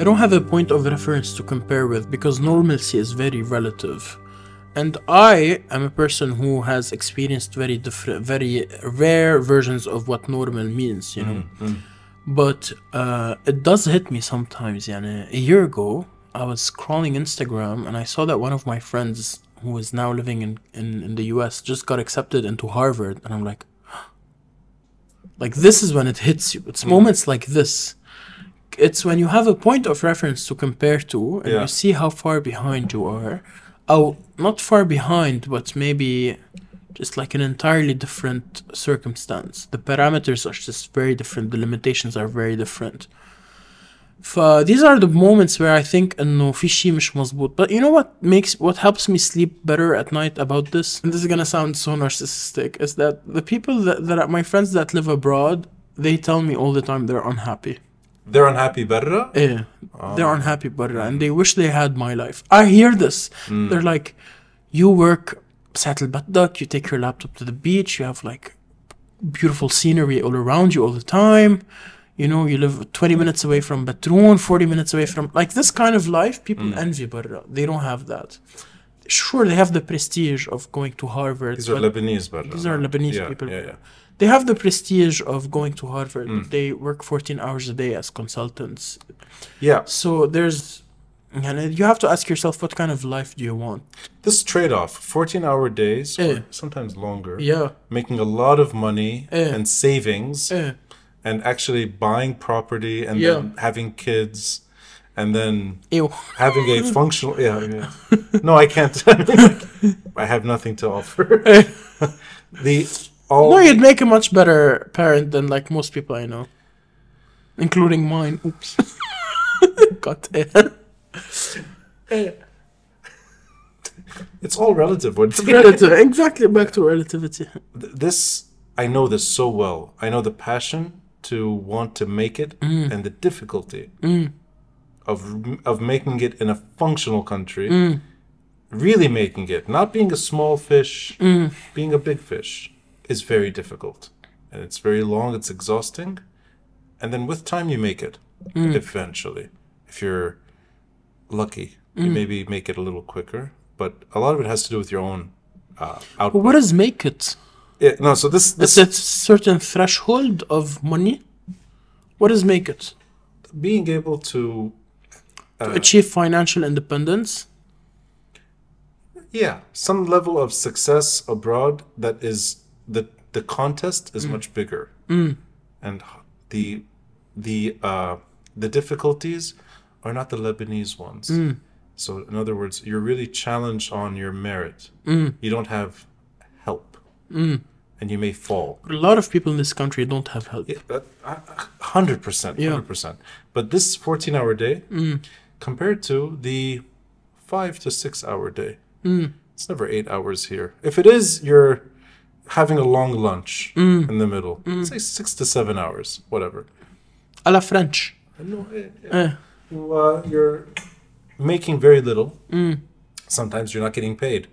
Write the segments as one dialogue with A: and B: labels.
A: I don't have a point of reference to compare with because normalcy is very relative. And I am a person who has experienced very different, very rare versions of what normal means, you know. But it does hit me sometimes. A year ago, I was scrolling Instagram and I saw that one of my friends who is now living in the US just got accepted into Harvard. And I'm like this is when it hits you. It's moments like this. It's when you have a point of reference to compare to and you see how far behind you are. Oh, not far behind, but maybe just like an entirely different circumstance. The parameters are just very different. The limitations are very different. These are the moments where I think إنه في شيء مش مظبوط. But you know what helps me sleep better at night about this? And this is gonna sound so narcissistic. Is that the people that are my friends that live abroad, they tell me all the time they're unhappy.
B: They're unhappy برا?
A: Yeah, they're unhappy برا and they wish they had my life. I hear this. They're like, you work ساعة البدك, you take your laptop to the beach, you have like beautiful scenery all around you all the time. You know, you live 20 minutes away from Batroun, 40 minutes away from... Like this kind of life, people envy برا. They don't have that. Sure, they have the prestige of going to Harvard.
B: These are Lebanese برا.
A: These are Lebanese people.
B: Yeah.
A: They have the prestige of going to Harvard, but they work 14 hours a day as consultants.
B: Yeah.
A: So there's... You have to ask yourself, what kind of life do you want?
B: This trade-off, 14-hour days, or sometimes longer, making a lot of money and savings, and actually buying property, and then having kids, and then having a functional... No, I can't. I have nothing to offer.
A: No, you'd make a much better parent than like most people I know, including mine. Oops. God damn.
B: It's all relative.
A: Relative. Exactly, back to relativity.
B: I know this so well. I know the passion to want to make it and the difficulty of making it in a functional country. Really making it, not being a small fish, being a big fish, is very difficult. And it's very long, it's exhausting. And then with time you make it, eventually. If you're lucky, you maybe make it a little quicker. But a lot of it has to do with your own output.
A: Well, what does make it?
B: Yeah, no, so this
A: Is it a certain threshold of money? What does make it?
B: Being able to
A: achieve financial independence?
B: Yeah, some level of success abroad that is the contest is much bigger, and the difficulties are not the Lebanese ones. So in other words, you're really challenged on your merit. You don't have help, and you may fall.
A: A lot of people in this country don't have help.
B: 100%, 100%. But this 14-hour day, compared to the 5 to 6 hour day, it's never 8 hours here. If it is, you're having a long lunch in the middle. Say 6 to 7 hours, whatever.
A: A la French.
B: No, you're making very little. Sometimes you're not getting paid.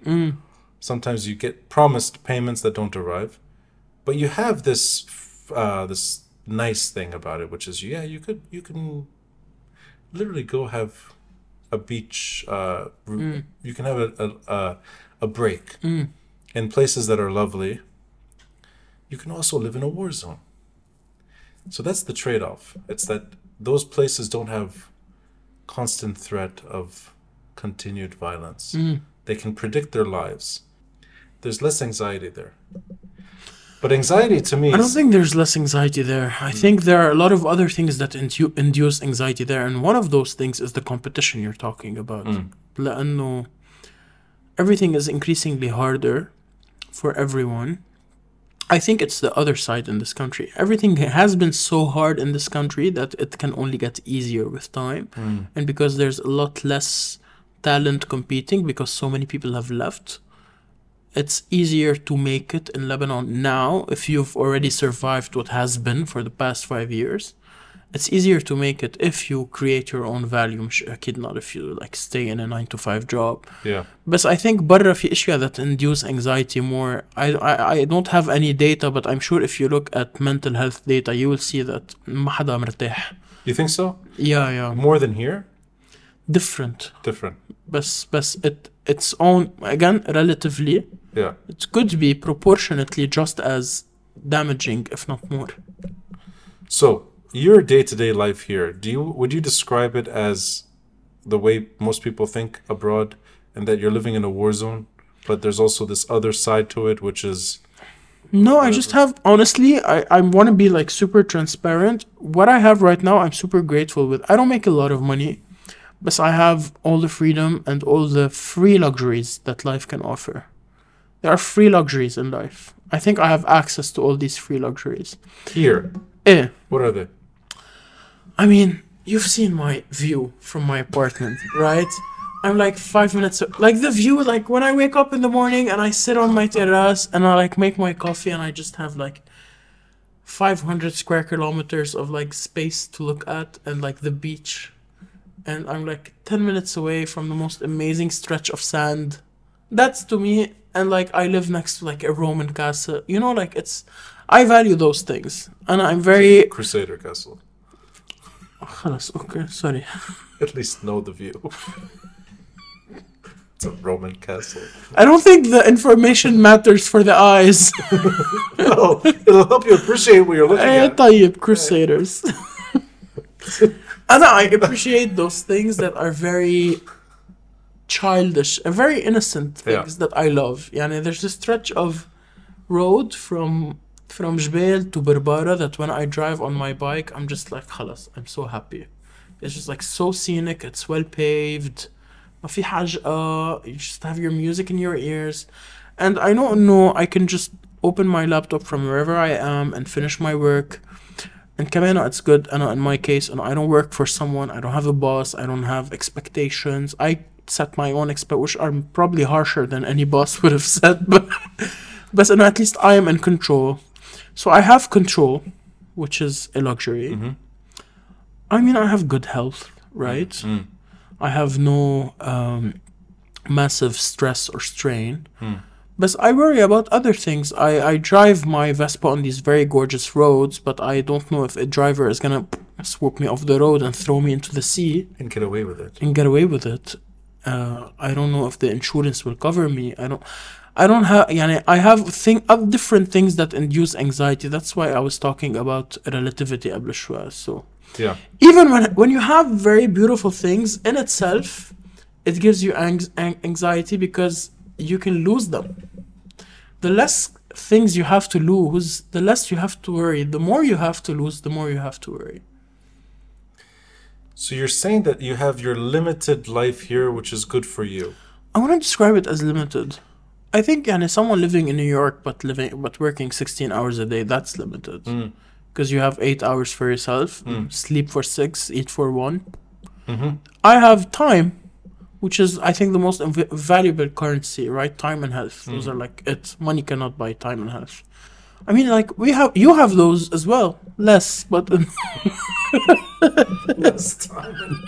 B: Sometimes you get promised payments that don't arrive. But you have this this nice thing about it, which is you can literally go have a beach. You can have a break in places that are lovely. You can also live in a war zone. So that's the trade-off. It's that those places don't have constant threat of continued violence. They can predict their lives. There's less anxiety there. But anxiety to me
A: I don't think there's less anxiety there. I think there are a lot of other things that induce anxiety there. And one of those things is the competition you're talking about. لأنه everything is increasingly harder for everyone. I think it's the other side in this country. Everything has been so hard in this country that it can only get easier with time. And because there's a lot less talent competing, because so many people have left, it's easier to make it in Lebanon now. If you've already survived what has been for the past 5 years, it's easier to make it if you create your own value. مش أكيد not if you like stay in a 9-to-5 job.
B: Yeah.
A: But I think برا في اشياء that induce anxiety more. I don't have any data, but I'm sure if you look at mental health data, you will see that ما حدا مرتاح.
B: You think so?
A: Yeah.
B: More than here?
A: Different. But its own, again, relatively.
B: Yeah.
A: It could be proportionately just as damaging, if not more.
B: So, your day-to-day life here, would you describe it as the way most people think abroad, and that you're living in a war zone, but there's also this other side to it, which is...
A: No, I just have, honestly, I want to be like super transparent. What I have right now, I'm super grateful with. I don't make a lot of money, but I have all the freedom and all the free luxuries that life can offer. There are free luxuries in life. I think I have access to all these free luxuries.
B: Here?
A: Yeah.
B: What are they?
A: I mean, you've seen my view from my apartment, right? I'm like 5 minutes, like the view, like when I wake up in the morning and I sit on my terrace and I like make my coffee and I just have like 500 square kilometers of like space to look at and like the beach. And I'm like 10 minutes away from the most amazing stretch of sand. That's to me, and like I live next to like a Roman castle, you know, like I value those things. And I'm very...
B: Crusader castle.
A: خلاص, okay, sorry.
B: At least know the view. It's a Roman castle.
A: I don't think the information matters for the eyes.
B: No, it'll help you appreciate what you're looking at.
A: طيب, Crusaders. And I appreciate those things that are very childish, very innocent things that I love. Yani, there's a stretch of road from Jbel to Berbera that when I drive on my bike, I'm just like, خلاص, I'm so happy. It's just like so scenic, it's well paved. ما في حاجة, you just have your music in your ears. And I know I can just open my laptop from wherever I am and finish my work. And كمان it's good, and in my case, and I don't work for someone, I don't have a boss, I don't have expectations. I set my own which are probably harsher than any boss would have said, but at least I am in control. So I have control, which is a luxury. Mm-hmm. I mean, I have good health, right? Mm-hmm. I have no massive stress or strain. But I worry about other things. I drive my Vespa on these very gorgeous roads, but I don't know if a driver is going to swoop me off the road and throw me into the sea.
B: And get away with it.
A: I don't know if the insurance will cover me. I don't have, I have different things that induce anxiety. That's why I was talking about relativity قبل شوية. So
B: yeah.
A: Even when you have very beautiful things in itself, it gives you anxiety because you can lose them. The less things you have to lose, the less you have to worry. The more you have to lose, the more you have to worry.
B: So you're saying that you have your limited life here, which is good for you.
A: I want to describe it as limited. I think someone living in New York but working 16 hours a day, that's limited. Because you have 8 hours for yourself, sleep for 6, eat for 1. Mm-hmm. I have time, which is, I think, the most valuable currency, right? Time and health. Those are like it. Money cannot buy time and health. I mean, like, you have those as well. Less, but...
B: Less time.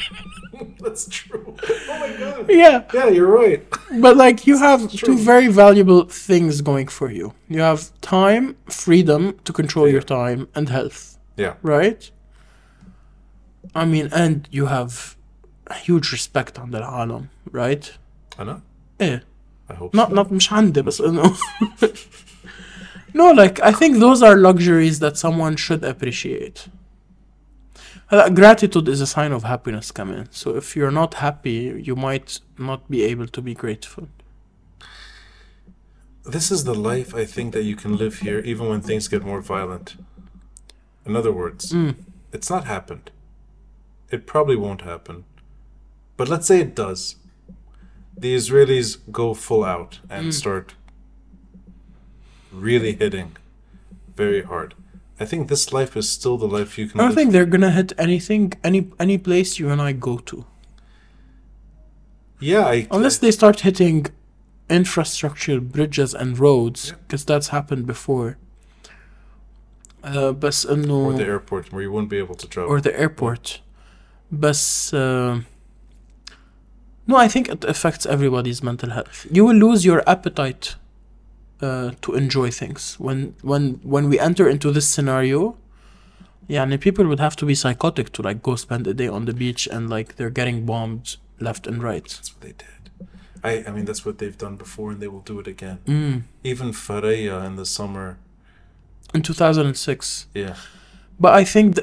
B: That's true. Oh my God.
A: Yeah.
B: Yeah, you're right.
A: But, like, you have two very valuable things going for you. You have time, freedom to control your time, and health.
B: Yeah.
A: Right? I mean, and you have huge respect عند العالم, right?
B: أنا?
A: إيه.
B: I hope
A: not
B: so.
A: Not مش عندي بس إنه No, like, I think those are luxuries that someone should appreciate. Gratitude is a sign of happiness, كمان. So if you're not happy, you might not be able to be grateful.
B: This is the life I think that you can live here even when things get more violent. In other words, it's not happened. It probably won't happen. But let's say it does. The Israelis go full out and start really hitting very hard. I think this life is still the life you can live.
A: I don't think they're gonna hit anything, any place you and I go to.
B: Yeah,
A: unless they start hitting infrastructure, bridges and roads, because that's happened before. بس إنه
B: or the airport where you wouldn't be able to travel.
A: Or the airport. بس no, I think it affects everybody's mental health. You will lose your appetite to enjoy things when we enter into this scenario. Yeah, and people would have to be psychotic to like go spend a day on the beach and like they're getting bombed left and right.
B: That's what they did. I mean, that's what they've done before, and they will do it again. Even Fareya in the summer.
A: In 2006.
B: Yeah.
A: But I think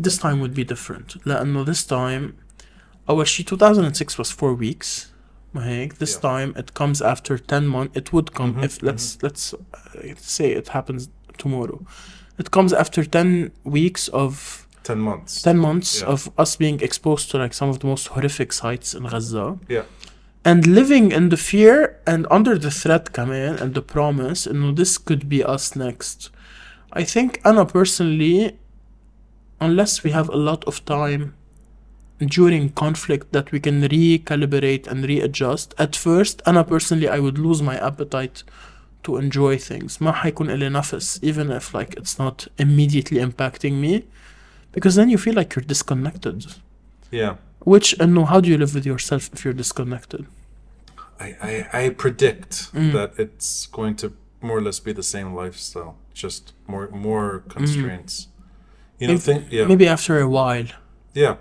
A: this time would be different. لأنه this time, أول شيء 2006 was 4 weeks. ما هيك. This time it comes after 10 months. It would come if let's say it happens tomorrow. It comes after 10 weeks of
B: 10 months.
A: 10 months of us being exposed to like some of the most horrific sites in Gaza.
B: Yeah.
A: And living in the fear and under the threat كمان and the promise إنه this could be us next. I think أنا personally, unless we have a lot of time during conflict that we can recalibrate and readjust, at first أنا personally I would lose my appetite to enjoy things. ما حيكون إلي نفس, even if like it's not immediately impacting me, because then you feel like you're disconnected.
B: Yeah.
A: Which, and how do you live with yourself if you're disconnected?
B: I predict that it's going to more or less be the same lifestyle, just more constraints. You know,
A: maybe after a while.
B: Yeah.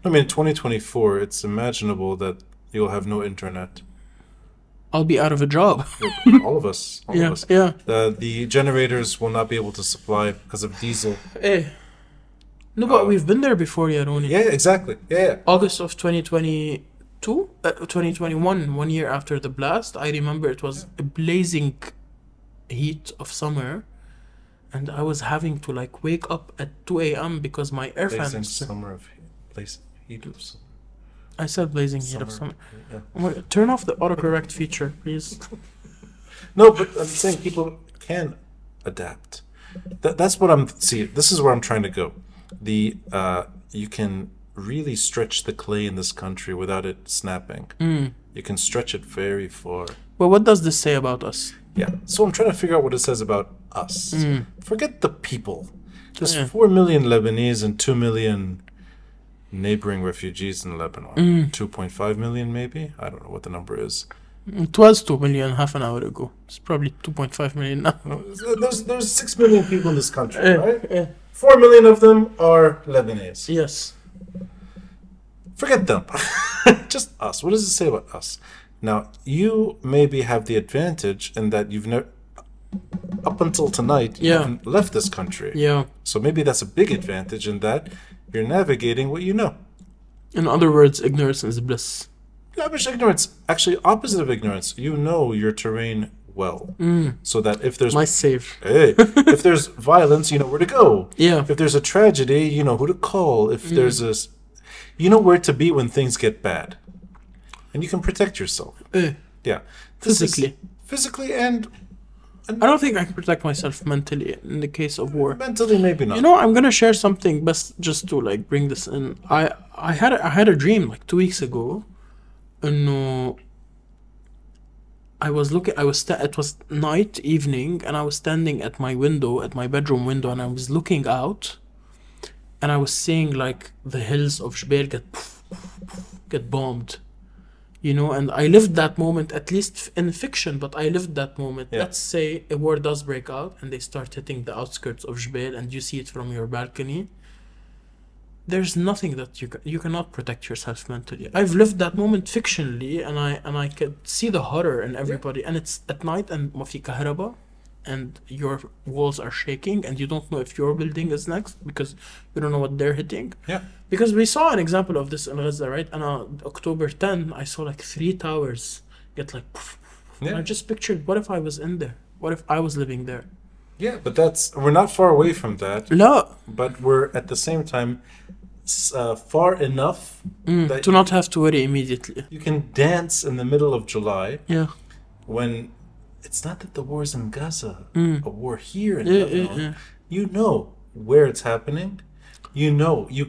B: I mean, 2024, it's imaginable that you'll have no internet.
A: I'll be out of a job.
B: All of us. All of us.
A: Yeah.
B: The generators will not be able to supply because of diesel.
A: No, but we've been there before, Yaroni.
B: Yeah, exactly. Yeah.
A: August of 2021, 1 year after the blast, I remember it was a blazing heat of summer, and I was having to like wake up at 2 a.m. because my air fan.
B: Blazing summer of heat of summer.
A: I said blazing heat of summer. Yeah. Oh my God, turn off the autocorrect feature, please.
B: No, but I'm saying people can adapt. That's what I'm. See, this is where I'm trying to go. You can really stretch the clay in this country without it snapping. You can stretch it very far.
A: Well, what does this say about us?
B: Yeah, so I'm trying to figure out what it says about us. Forget the people. There's 4 million Lebanese and 2 million neighboring refugees in Lebanon. 2.5 million maybe? I don't know what the number is.
A: It was 2 million half an hour ago. It's probably 2.5 million now.
B: There's 6 million people in this country, right? 4 million of them are Lebanese.
A: Yes.
B: Forget them. Just us. What does it say about us? Now, you maybe have the advantage in that you've never, up until tonight, you haven't left this country.
A: Yeah.
B: So maybe that's a big advantage in that you're navigating what you know.
A: In other words, ignorance is bliss.
B: Lavish ignorance. Actually, opposite of ignorance. You know your terrain well. So that if there's...
A: My save.
B: Hey, if there's violence, you know where to go.
A: Yeah.
B: If there's a tragedy, you know who to call. If there's a... You know where to be when things get bad. And you can protect yourself. Yeah.
A: Physically.
B: Physically and...
A: I don't think I can protect myself mentally in the case of war.
B: Mentally, maybe not.
A: You know, I'm gonna share something best just to like bring this in. I had a dream like 2 weeks ago. No, I was looking. It was night, evening, and I was standing at my window, at my bedroom window, and I was looking out, and I was seeing like the hills of Jbeil get bombed. You know, and I lived that moment, at least in fiction, but I lived that moment.
B: Yeah.
A: Let's say a war does break out and they start hitting the outskirts of Jbeil and you see it from your balcony. There's nothing that you cannot protect yourself mentally. I've lived that moment fictionally, and I could see the horror in everybody. And it's at night and ما في كهرباء, and your walls are shaking and you don't know if your building is next because you don't know what they're hitting.
B: Yeah.
A: Because we saw an example of this in Gaza, right? And October 10, I saw like 3 towers get like... And I just pictured, what if I was in there? What if I was living there?
B: Yeah, but we're not far away from that.
A: No.
B: But we're at the same time far enough that
A: to not have to worry immediately.
B: You can dance in the middle of July.
A: Yeah.
B: When it's not that the war's in Gaza, a war here in Lebanon. You know where it's happening. You know, you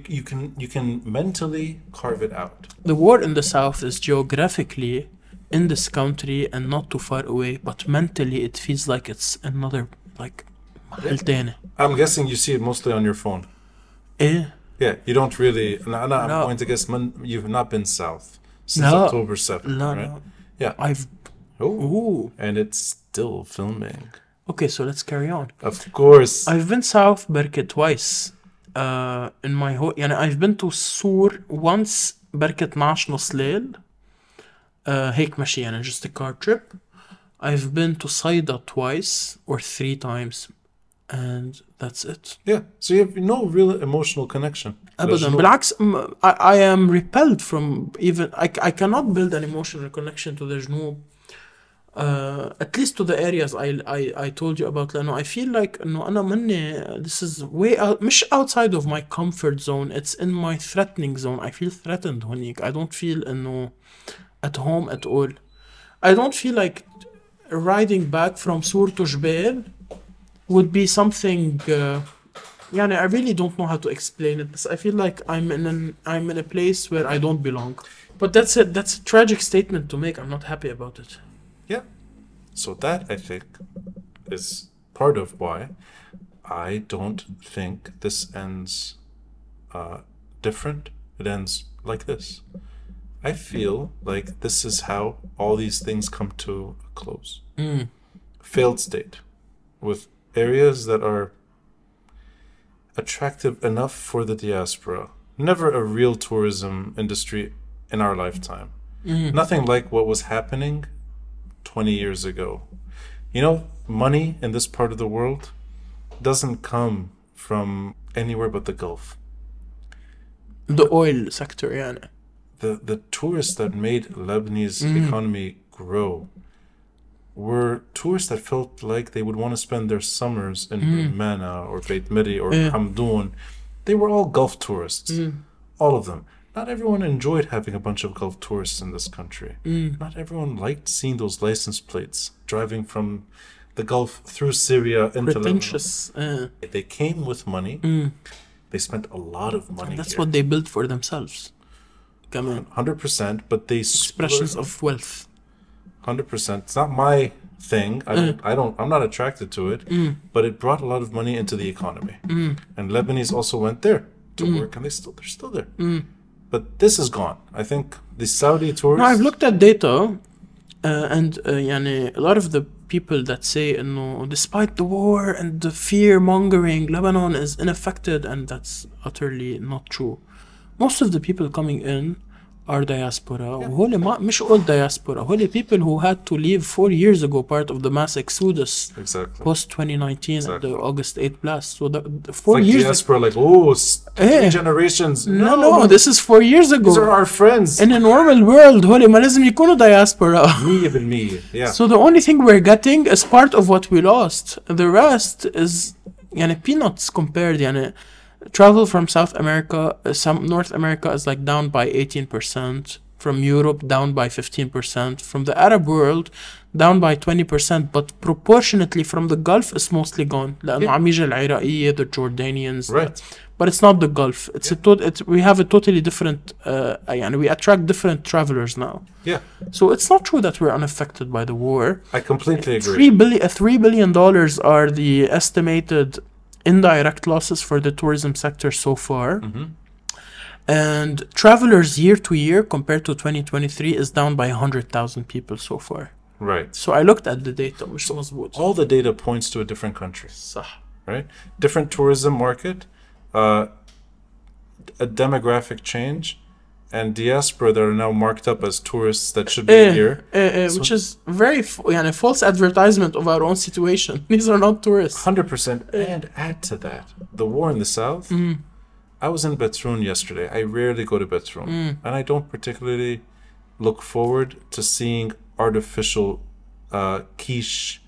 B: can mentally carve it out.
A: The war in the south is geographically in this country and not too far away, but mentally it feels like it's another, like,
B: I'm guessing you see it mostly on your phone. Yeah, you don't really... I'm going to guess you've not been south since October 7th, right? No. Yeah. And it's still filming.
A: Okay, so let's carry on.
B: Of course.
A: I've been south, Berke, twice. in my whole يعني I've been to Sur once بركة 12 نص ليل هيك مشي يعني just a car trip. I've been to Saida twice or 3 times and that's it.
B: Yeah, so you have no real emotional connection.
A: أبدا بالعكس I am repelled from even I cannot build an emotional connection to the جنوب. At least to the areas I told you about لأنه I feel like إنه أنا مني this is way out مش outside of my comfort zone, it's in my threatening zone. I feel threatened هنيك. I don't feel إنه at home at all. I don't feel like riding back from Sur to Jbeil would be something يعني I really don't know how to explain it, but I feel like I'm in a place where I don't belong. But that's a tragic statement to make. I'm not happy about it.
B: Yeah. So that, I think, is part of why I don't think this ends different. It ends like this. I feel like this is how all these things come to a close. Failed state with areas that are attractive enough for the diaspora. Never a real tourism industry in our lifetime. Nothing like what was happening 20 years ago. You know, money in this part of the world doesn't come from anywhere but the Gulf.
A: The oil sector, يعني.
B: The tourists that made Lebanese economy grow were tourists that felt like they would want to spend their summers in Mana or Beit Miri or Hamdoun. They were all Gulf tourists. All of them. Not everyone enjoyed having a bunch of Gulf tourists in this country. Not everyone liked seeing those license plates driving from the Gulf through Syria into
A: Pretentious.
B: Lebanon. They came with money. They spent a lot of money.
A: And that's
B: here.
A: what they built for themselves. Come on.
B: 100%, but they
A: expressions of wealth.
B: 100%. It's not my thing. I'm not attracted to it, but it brought a lot of money into the economy. And Lebanese also went there to work, and they're still there. But this is gone. I think the Saudi tourists...
A: No, I've looked at data and يعني a lot of the people that say إنه despite the war and the fear mongering Lebanon is unaffected, and that's utterly not true. Most of the people coming in are diaspora. وهول مش all diaspora. هول people who had to leave 4 years ago, part of the mass exodus.
B: Exactly.
A: Post 2019 and the August 8th blast. So the 4
B: like
A: years.
B: Diaspora, like 3 generations.
A: No, this is 4 years ago.
B: These are our friends.
A: In a normal world, هول ما لازم يكونوا diaspora.
B: 100%. Yeah.
A: So the only thing we're getting is part of what we lost. The rest is يعني peanuts compared. يعني travel from South America, North America is like down by 18%. From Europe, down by 15%. From the Arab world, down by 20%. But proportionately from the Gulf, it's mostly gone. لأنه عم يجي العراقية, the Jordanians.
B: Right.
A: But it's not the Gulf. We have a totally different, يعني we attract different travelers now.
B: Yeah.
A: So it's not true that we're unaffected by the war.
B: I completely agree.
A: $3 billion are the estimated indirect losses for the tourism sector so far. And travelers year to year compared to 2023 is down by 100,000 people so far.
B: Right.
A: So I looked at the data. مش مزبوط.
B: All the data points to a different country.
A: صح.
B: Right? Different tourism market, a demographic change, and diaspora that are now marked up as tourists that should be here.
A: Which is very يعني false advertisement of our own situation. These are not tourists.
B: 100%. And add to that, the war in the south. I was in Batroun yesterday. I rarely go to Batroun. And I don't particularly look forward to seeing artificial quiche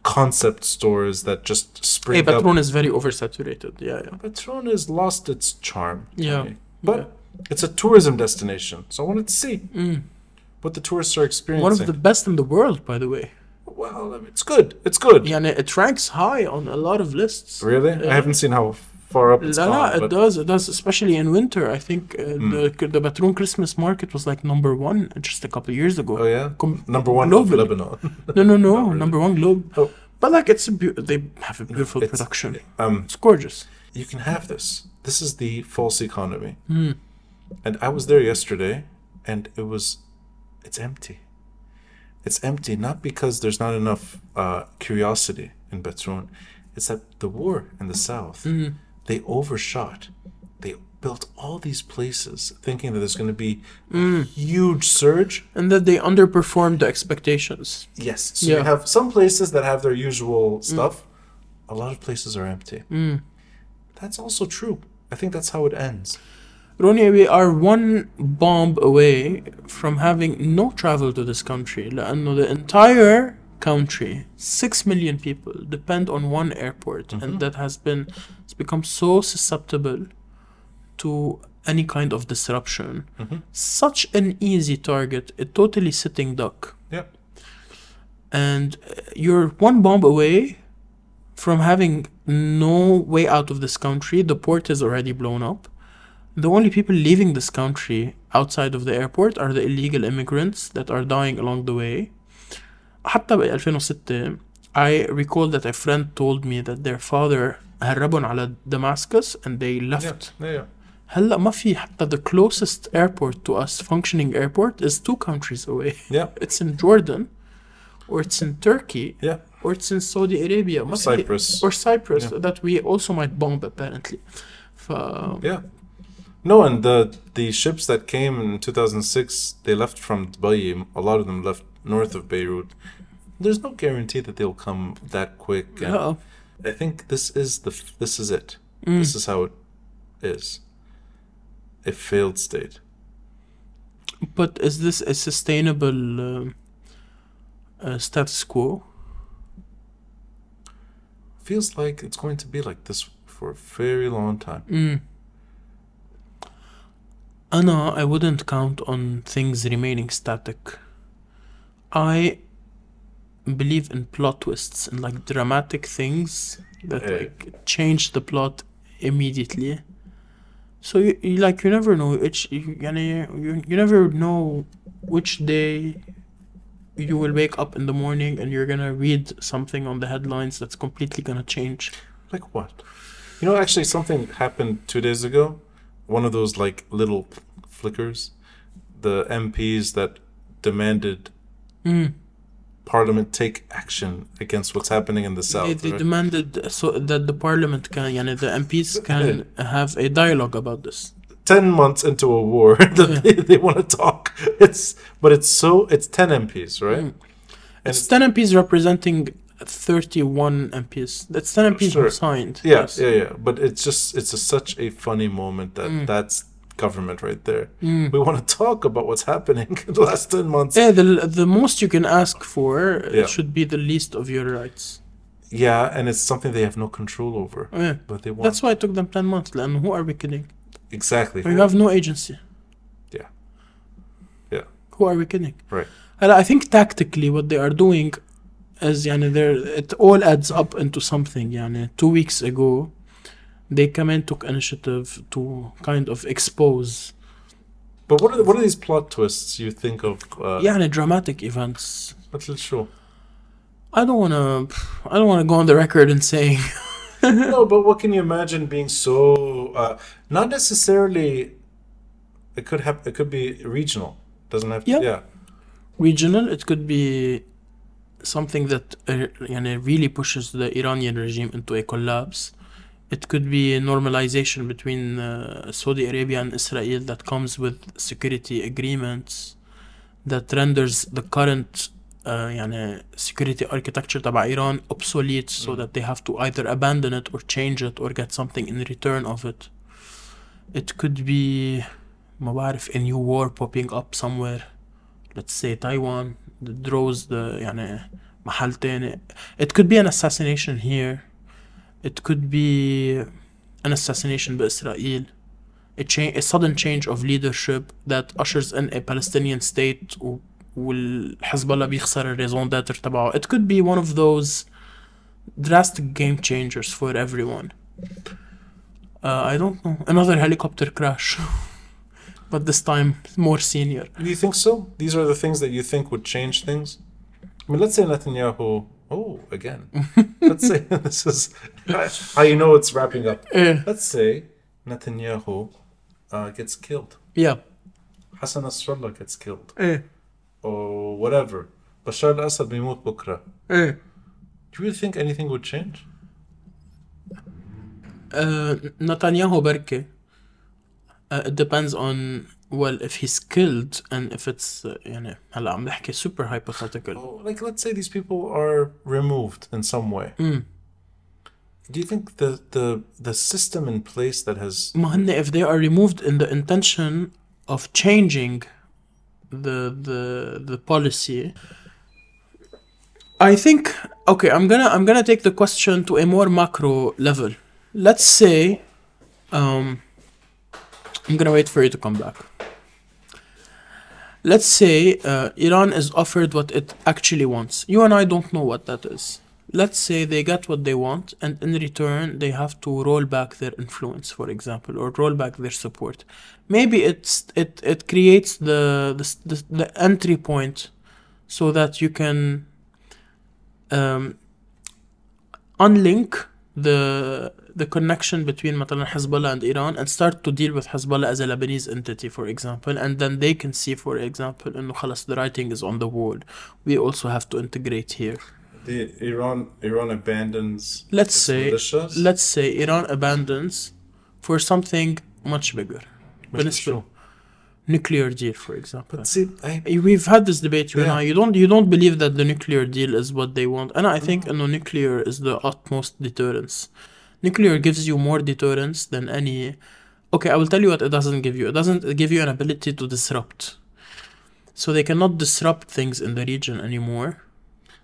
B: concept stores that just spring up.
A: Batroun is very oversaturated. Yeah.
B: Batroun has lost its charm.
A: Yeah.
B: But it's a tourism destination. So I wanted to see what the tourists are experiencing.
A: One of the best in the world, by the way.
B: Well, I mean, it's good. It's good.
A: Yeah, it ranks high on a lot of lists.
B: Really? I haven't seen how far up it's gone.
A: It does, especially in winter. I think the Batroun Christmas market was like number 1 just a couple of years ago.
B: Oh yeah? Number 1
A: globally.
B: of Lebanon.
A: No, really. Number 1 globe.
B: Oh.
A: But like they have a beautiful production. It's gorgeous.
B: You can have this. This is the false economy. And I was there yesterday, and it's empty. It's empty, not because there's not enough curiosity in Batroun. It's that the war in the south they overshot. They built all these places thinking that there's going to be a huge surge.
A: And that they underperformed the expectations.
B: Yes. So you have some places that have their usual stuff. A lot of places are empty. That's also true. I think that's how it ends.
A: Ronnie, we are one bomb away from having no travel to this country. لأنه the entire country, 6 million people, depend on one airport. And that it's become so susceptible to any kind of disruption. Such an easy target, a totally sitting duck.
B: Yeah.
A: And you're one bomb away from having no way out of this country. The port is already blown up. The only people leaving this country outside of the airport are the illegal immigrants that are dying along the way. حتى ب 2006 I recall that a friend told me that their father هربهم على Damascus and they left. هلا ما في حتى the closest airport to us, functioning airport, is 2 countries away. It's in Jordan, or it's in Turkey, or it's in Saudi Arabia,
B: or Cyprus,
A: that we also might bomb apparently.
B: No, and the ships that came in 2006, they left from Dubai. A lot of them left north of Beirut. There's no guarantee that they'll come that quick. I think this is it. This is how it is. A failed state.
A: But is this a sustainable status quo?
B: Feels like it's going to be like this for a very long time.
A: I wouldn't count on things remaining static. I believe in plot twists and like dramatic things that like change the plot immediately. So you never know you never know which day you will wake up in the morning and you're gonna read something on the headlines that's completely gonna change.
B: Like what? Actually something happened 2 days ago. One of those like little flickers. The MPs that demanded Parliament take action against what's happening in the south.
A: They demanded so that the Parliament can, the MPs can have a dialogue about this.
B: 10 months into a war, they want to talk. It's 10 MPs, right? And
A: it's 10 MPs representing 31 MPs. That's 10 MPs who signed.
B: Yeah. But it's such a funny moment that's government right there. We want to talk about what's happening in the last 10 months.
A: The most you can ask for should be the least of your rights.
B: Yeah, and it's something they have no control over. But they want.
A: That's why it took them 10 months. And who are we kidding?
B: Exactly.
A: You have no agency.
B: Yeah.
A: Who are we kidding?
B: Right.
A: And I think tactically what they are doing is it all adds up into something. 2 weeks ago they took initiative to kind of expose.
B: But what are these plot twists you think of?
A: Dramatic events.
B: But let's show.
A: I don't wanna go on the record and saying
B: No, but what can you imagine being so not necessarily it could be regional. Doesn't have to
A: regional. It could be something that really pushes the Iranian regime into a collapse. It could be a normalization between Saudi Arabia and Israel that comes with security agreements that renders the current security architecture تبع Iran obsolete, so that they have to either abandon it or change it or get something in return of it. It could be ما بعرف a new war popping up somewhere. Let's say Taiwan that draws the محل تاني. It could be an assassination here. It could be an assassination بإسرائيل. A sudden change of leadership that ushers in a Palestinian state والحزب بيخسر الريزون داتر تبعه. It could be one of those drastic game changers for everyone. I don't know. Another helicopter crash. But this time more senior.
B: Do you think so? These are the things that you think would change things? I mean, let's say Netanyahu... Oh, again. Let's say this is how you know it's wrapping up. Let's say Netanyahu gets killed.
A: Yeah.
B: Hassan Nasrallah gets killed. Or whatever. Bashar al-Assad بيموت بكرة. Do you really think anything would change?
A: Netanyahu بركة. It depends on, well, if he's killed and if it's يعني هلا عم نحكي super hypothetical.
B: Oh, like let's say these people are removed in some way. Do you think the system in place that has
A: ما هن if they are removed in the intention of changing the policy, I think, okay, I'm gonna take the question to a more macro level. Let's say I'm gonna wait for you to come back. Let's say Iran is offered what it actually wants. You and I don't know what that is. Let's say they get what they want, and in return they have to roll back their influence, for example, or roll back their support. Maybe it creates the entry point so that you can unlink the connection between مثلا Hezbollah and Iran and start to deal with Hezbollah as a Lebanese entity, for example, and then they can see, for example, إنه خلاص the writing is on the wall. We also have to integrate here.
B: Iran abandons
A: Let's
B: its
A: say
B: militias?
A: let's say Iran abandons for something much bigger. بالنسبة nuclear deal, for example.
B: But see,
A: We've had this debate, you and
B: Yeah.
A: I. You don't believe that the nuclear deal is what they want, and I think nuclear is the utmost deterrence. Nuclear gives you more deterrence than any. Okay, I will tell you what it doesn't give you. It doesn't give you an ability to disrupt. So they cannot disrupt things in the region anymore.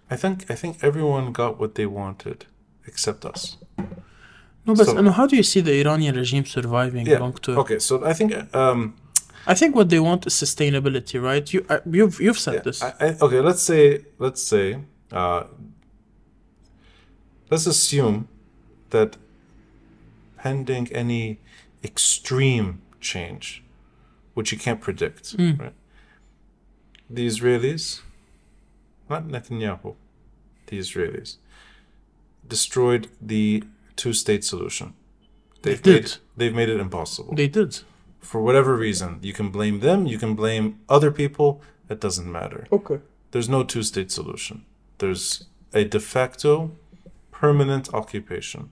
B: I think everyone got what they wanted, except us.
A: No, but
B: So-
A: how do you see the Iranian regime surviving long term?
B: Okay, so
A: I think what they want is sustainability, right? You've said this.
B: Okay, let's assume that pending any extreme change, which you can't predict, right? The Israelis, not Netanyahu, the Israelis, destroyed the two-state solution. They've made it impossible.
A: They did.
B: For whatever reason, you can blame them, you can blame other people, it doesn't matter.
A: Okay.
B: There's no two-state solution. There's a de facto permanent occupation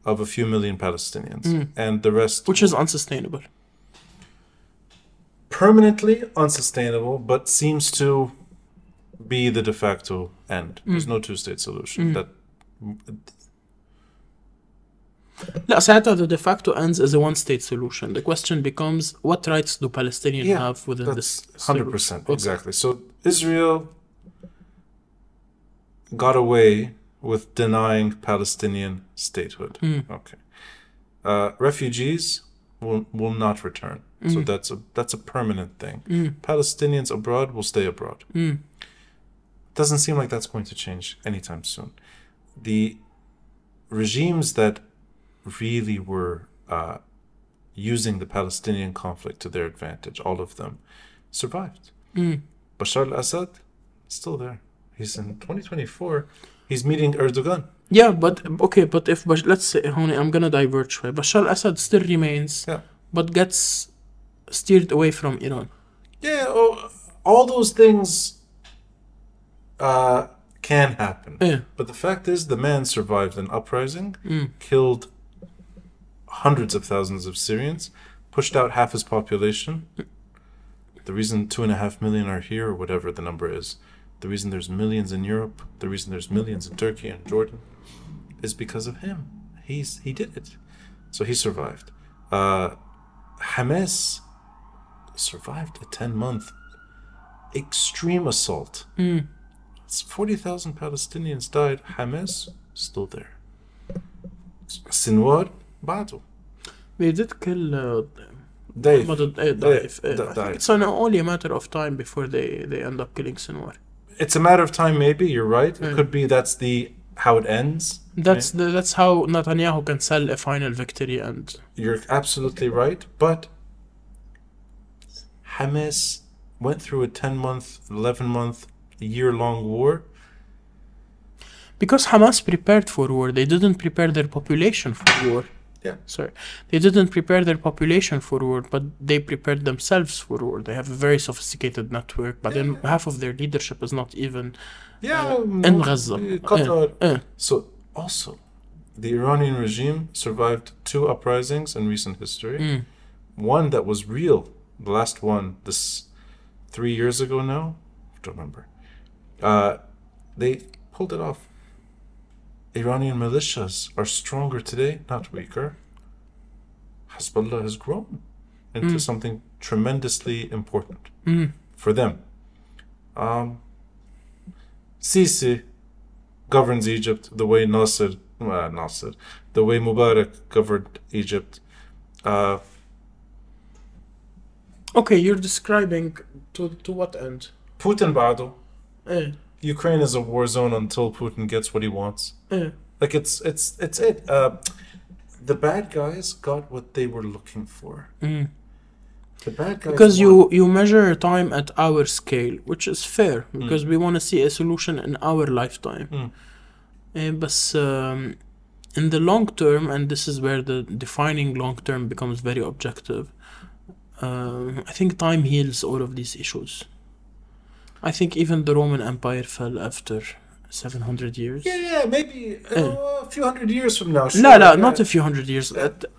B: of a few million Palestinians, and the rest,
A: Which is unsustainable.
B: permanently unsustainable, but seems to be the de facto end. There's no two-state solution. That
A: لا ساعتها the de facto ends as a one-state solution. The question becomes, what rights do Palestinians have within this?
B: that's 100%,
A: Okay.
B: exactly. So Israel got away with denying Palestinian statehood. Okay. Refugees will not return. So that's a permanent thing. Palestinians abroad will stay abroad. Doesn't seem like that's going to change anytime soon. The regimes that really were using the Palestinian conflict to their advantage, all of them, survived. Bashar al-Assad, still there. He's in 2024. He's meeting Erdogan.
A: Yeah, but okay, but if let's say, honey, I'm gonna diverge. Right? Bashar al-Assad still remains, but gets steered away from Iran.
B: Yeah, all those things can happen.
A: Yeah.
B: But the fact is, the man survived an uprising, killed hundreds of thousands of Syrians, pushed out half his population. The reason 2.5 million are here, or whatever the number is, the reason there's millions in Europe, the reason there's millions in Turkey and Jordan, is because of him. He did it. So he survived. Hamas survived a 10-month extreme assault. It's 40,000 Palestinians died. Hamas still there. Sinwar, Batroun.
A: They did kill
B: Dave.
A: Daif. I think it's only a matter of time before they end up killing Sinwar.
B: It's a matter of time, maybe. You're right. It could be that's how it ends.
A: That's how Netanyahu can sell a final victory. And
B: you're absolutely right. But Hamas went through a 10-month, 11-month, year-long war.
A: Because Hamas prepared for war, they didn't prepare their population for war.
B: Yeah.
A: Sorry. They didn't prepare their population for war, but they prepared themselves for war. They have a very sophisticated network, but then half of their leadership is not even in Gaza.
B: Qatar. So also, the Iranian regime survived 2 uprisings in recent history. One that was real, the last one, this 3 years ago now, I don't remember. They pulled it off. Iranian militias are stronger today, not weaker. Hezbollah has grown into something tremendously important for them. Sisi governs Egypt the way the way Mubarak governed Egypt.
A: Okay, you're describing to what end?
B: Putin بعده.
A: Eh.
B: Ukraine is a war zone until Putin gets what he wants. Like it's it. The bad guys got what they were looking for. The bad guys
A: because
B: won.
A: you measure time at our scale, which is fair because we want to see a solution in our lifetime. But in the long term, and this is where the defining long term becomes very objective, I think time heals all of these issues. I think even the Roman Empire fell after 700 years.
B: Yeah, maybe a few hundred years from now. Sure,
A: No, not a few hundred years.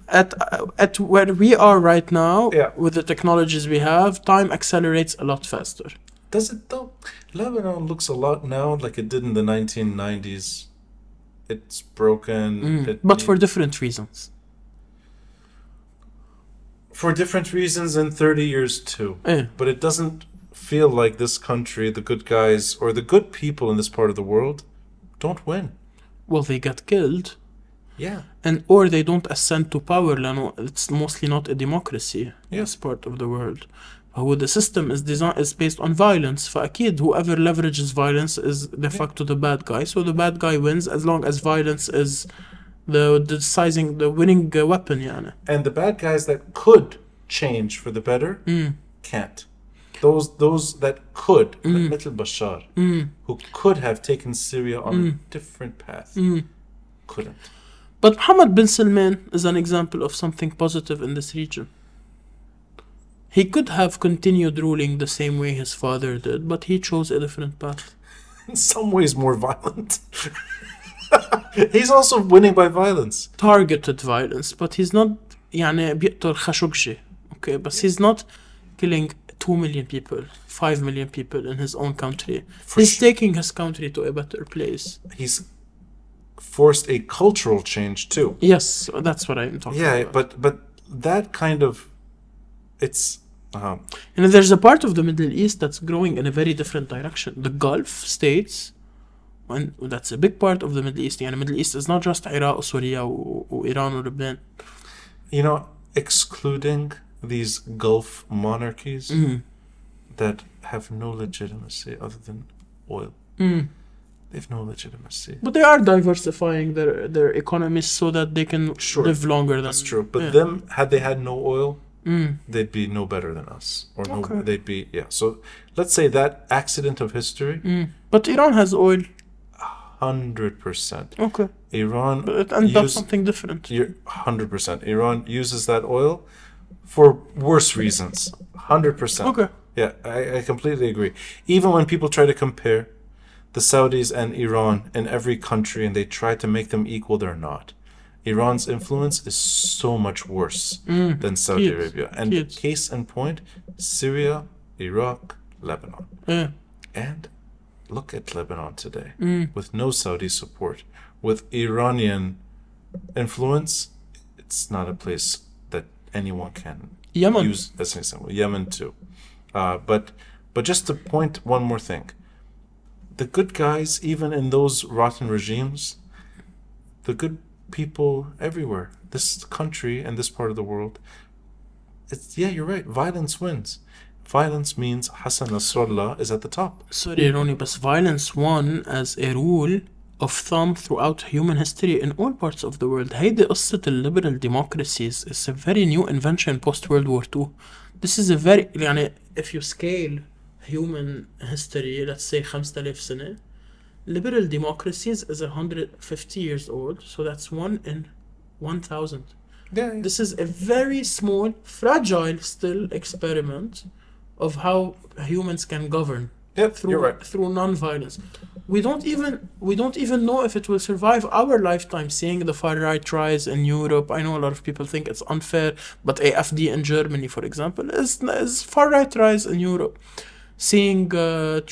A: At where we are right now, with the technologies we have, time accelerates a lot faster.
B: Does it though? Lebanon looks a lot now like it did in the 1990s. It's broken.
A: But for different reasons.
B: For different reasons in 30 years too. But it doesn't feel like this country, the good guys, or the good people in this part of the world don't win.
A: Well, they get killed.
B: Yeah.
A: Or they don't ascend to power. It's mostly not a democracy in this part of the world. The system is based on violence. فأكيد whoever leverages violence is de facto the bad guy. So the bad guy wins as long as violence is the winning weapon. يعني.
B: And the bad guys that could change for the better can't. Those that could, مثل Bashar, who could have taken Syria on a different path, couldn't.
A: But Mohammed bin Salman is an example of something positive in this region. He could have continued ruling the same way his father did, but he chose a different path.
B: In some ways more violent. He's also winning by violence.
A: Targeted violence, but he's not يعني بيقتل خاشقجي. Okay, but he's not killing 2 million people, 5 million people in his own country. He's taking his country to a better place.
B: He's forced a cultural change too.
A: Yes, that's what I'm talking about.
B: Yeah, but that kind of, it's...
A: And there's a part of the Middle East that's growing in a very different direction. The Gulf states, and that's a big part of the Middle East. And the Middle East is not just Iraq, Syria, Iran, or Lebanon.
B: You know, excluding these Gulf monarchies that have no legitimacy other than oil. They have no legitimacy.
A: But they are diversifying their economies so that they can live longer than...
B: That's true. But them, had they had no oil, they'd be no better than us. Or they'd be... Yeah, so let's say that accident of history...
A: But Iran has oil.
B: 100%.
A: Okay.
B: Iran...
A: But it ends up something different.
B: 100%. Iran uses that oil for worse reasons. 100%.
A: Okay.
B: Yeah, I completely agree. Even when people try to compare the Saudis and Iran in every country and they try to make them equal, they're not. Iran's influence is so much worse than Saudi Arabia. And case in point, Syria, Iraq, Lebanon. And look at Lebanon today. With no Saudi support, with Iranian influence, it's not a place that anyone can use as an example. Yemen too. But just to point one more thing. The good guys, even in those rotten regimes, the good people everywhere, this country and this part of the world, you're right, violence wins. Violence means Hassan Nasrallah is at the top.
A: Sorry, Ronnie, but violence won as a rule of thumb throughout human history in all parts of the world. هيدي قصة liberal democracies is a very new invention post-World War II. This is a very, يعني, if you scale human history, let's say 5000 سنة, liberal democracies is 150 years old, so that's 1 in 1000. This is a very small, fragile still experiment of how humans can govern
B: you're right.
A: through non-violence. we don't even know if it will survive our lifetime. Seeing the far right rise in Europe, I know a lot of people think it's unfair, but AfD in Germany, for example, is far right rise in Europe. Seeing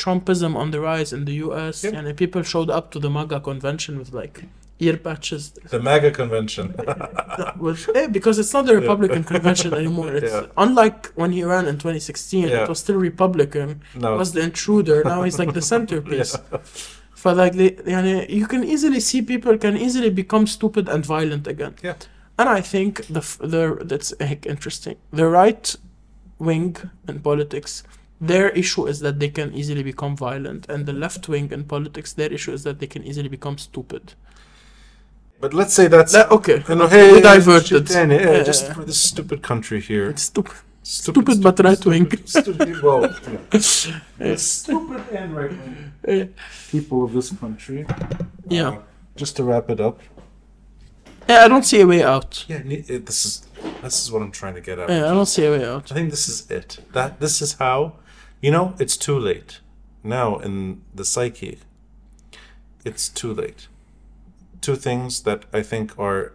A: Trumpism on the rise in the US, and people showed up to the MAGA convention with like ear patches.
B: The MAGA convention.
A: Because it's not the Republican convention anymore. It's unlike when he ran in 2016. It was still Republican.
B: No.
A: Was the intruder. Now he's like the centerpiece. For like you can easily see people can easily become stupid and violent again.
B: Yeah.
A: And I think that's interesting. The right wing in politics, their issue is that they can easily become violent, and the left wing in politics, their issue is that they can easily become stupid.
B: But let's say that's
A: okay.
B: Hey,
A: we diverted.
B: Just for this stupid country here.
A: It's stupid but right wing.
B: Stupid and right wing. People of this country. Just to wrap it up.
A: I don't see a way out.
B: This is what I'm trying to get at.
A: I don't see a way out.
B: I think this is it. This is how, it's too late. Now in the psyche, it's too late. Two things that I think are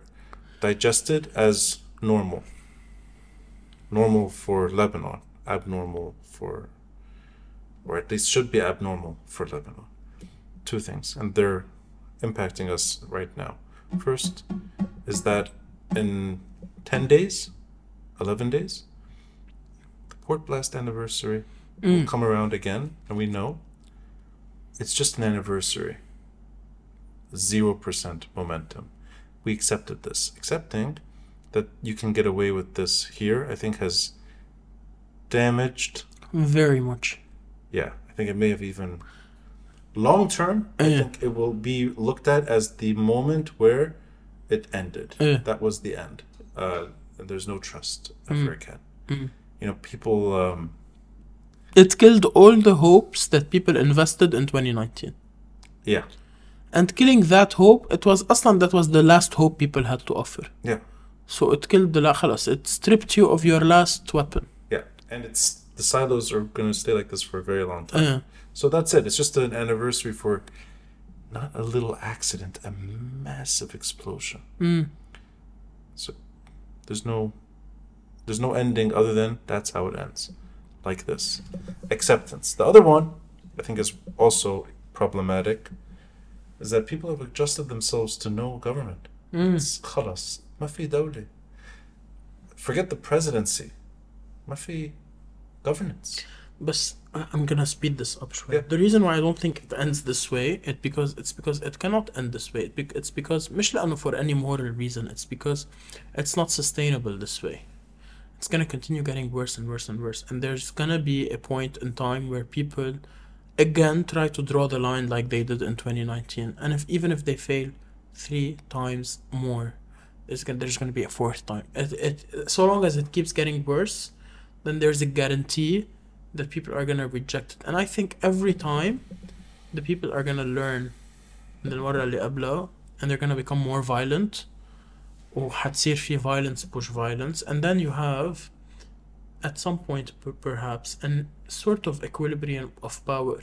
B: digested as normal. Normal for Lebanon, abnormal for, or at least should be abnormal for Lebanon. Two things, and they're impacting us right now. First is that in 10 days, 11 days, the Port Blast anniversary will come around again, and we know it's just an anniversary. 0% momentum. We accepted this. Accepting that you can get away with this here, I think has damaged...
A: Very much.
B: Yeah, I think it may have even... Long term, I think it will be looked at as the moment where it ended. That was the end. There's no trust ever again. People...
A: It killed all the hopes that people invested in 2019.
B: Yeah.
A: And killing that hope, that was the last hope people had to offer.
B: Yeah.
A: So it killed it stripped you of your last weapon.
B: Yeah, and the silos are going to stay like this for a very long time. So that's it. It's just an anniversary for not a little accident, a massive explosion. So there's no ending other than that's how it ends. Like this. Acceptance. The other one, I think, is also problematic, is that people have adjusted themselves to no government. It's خلاص ما في دولة. Forget the presidency. ما في governance.
A: But I'm gonna speed this up. The reason why I don't think it ends this way, it's because it cannot end this way. It's because مش لأنه for any moral reason. It's because it's not sustainable this way. It's gonna continue getting worse and worse and worse. And there's gonna be a point in time where people again try to draw the line like they did in 2019, and even if they fail 3 times more, there's going to be a 4th time. So long as it keeps getting worse, then there's a guarantee that people are going to reject it. And I think every time the people are going to learn المرة اللي قبلها, and they're going to become more violent, وحتصير في violence push violence, and then you have at some point perhaps a sort of equilibrium of power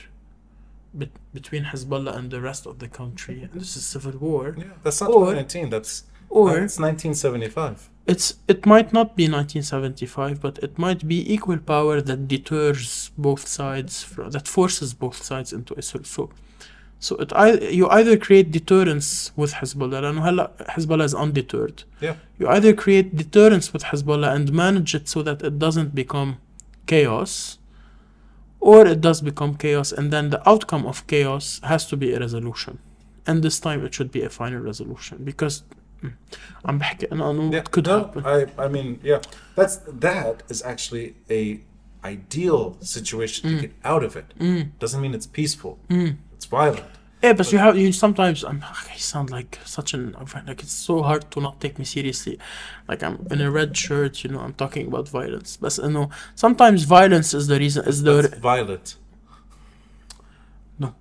A: between Hezbollah and the rest of the country. And this is civil war.
B: Yeah, that's not 2019. It's 1975.
A: It might not be 1975, but it might be equal power that deters both sides, that forces both sides into a so you either create deterrence with Hezbollah, and Hezbollah is undeterred.
B: Yeah.
A: You either create deterrence with Hezbollah and manage it so that it doesn't become chaos, or it does become chaos, and then the outcome of chaos has to be a resolution. And this time it should be a final resolution, because I'm back and I know what could happen.
B: I mean, that is actually a ideal situation to get out of it. Doesn't mean it's peaceful. It's violent.
A: Yeah, but you sometimes I sound like such an like it's so hard to not take me seriously. Like I'm in a red shirt, I'm talking about violence. But sometimes violence is the reason.
B: That's violet.
A: No.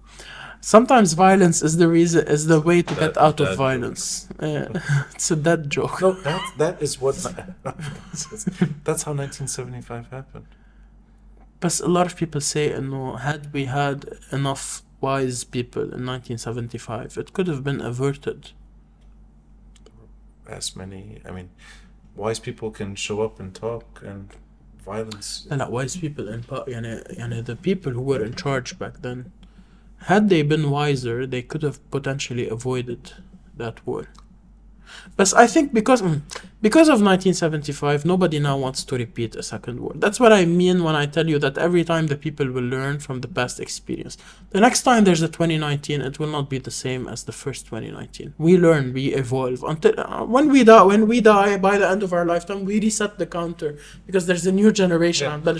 A: Sometimes violence is the reason, is the way to get out of violence. It's a dead joke.
B: No, that is what. That's how 1975 happened.
A: But a lot of people say, had we had enough wise people in 1975, it could have been averted.
B: As many, I mean, wise people can show up and talk, and violence.
A: لا wise people يعني the people who were in charge back then, had they been wiser, they could have potentially avoided that war. But I think because of 1975, nobody now wants to repeat a second war. That's what I mean when I tell you that every time the people will learn from the past experience. The next time there's a 2019, it will not be the same as the first 2019. We learn, we evolve until when we die by the end of our lifetime, we reset the counter because there's a new generation.
B: But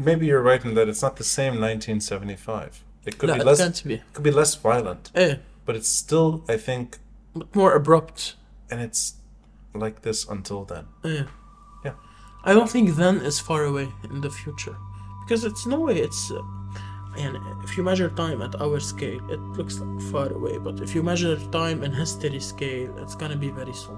B: maybe you're right in that it's not the same 1975. It could be
A: it
B: less.
A: Can't be.
B: It could be less violent. But it's still, I think,
A: but more abrupt.
B: And it's like this until then. Yeah.
A: I don't think then is far away in the future, because it's no way. It's and if you measure time at our scale, it looks like far away. But if you measure time in history scale, it's gonna be very soon.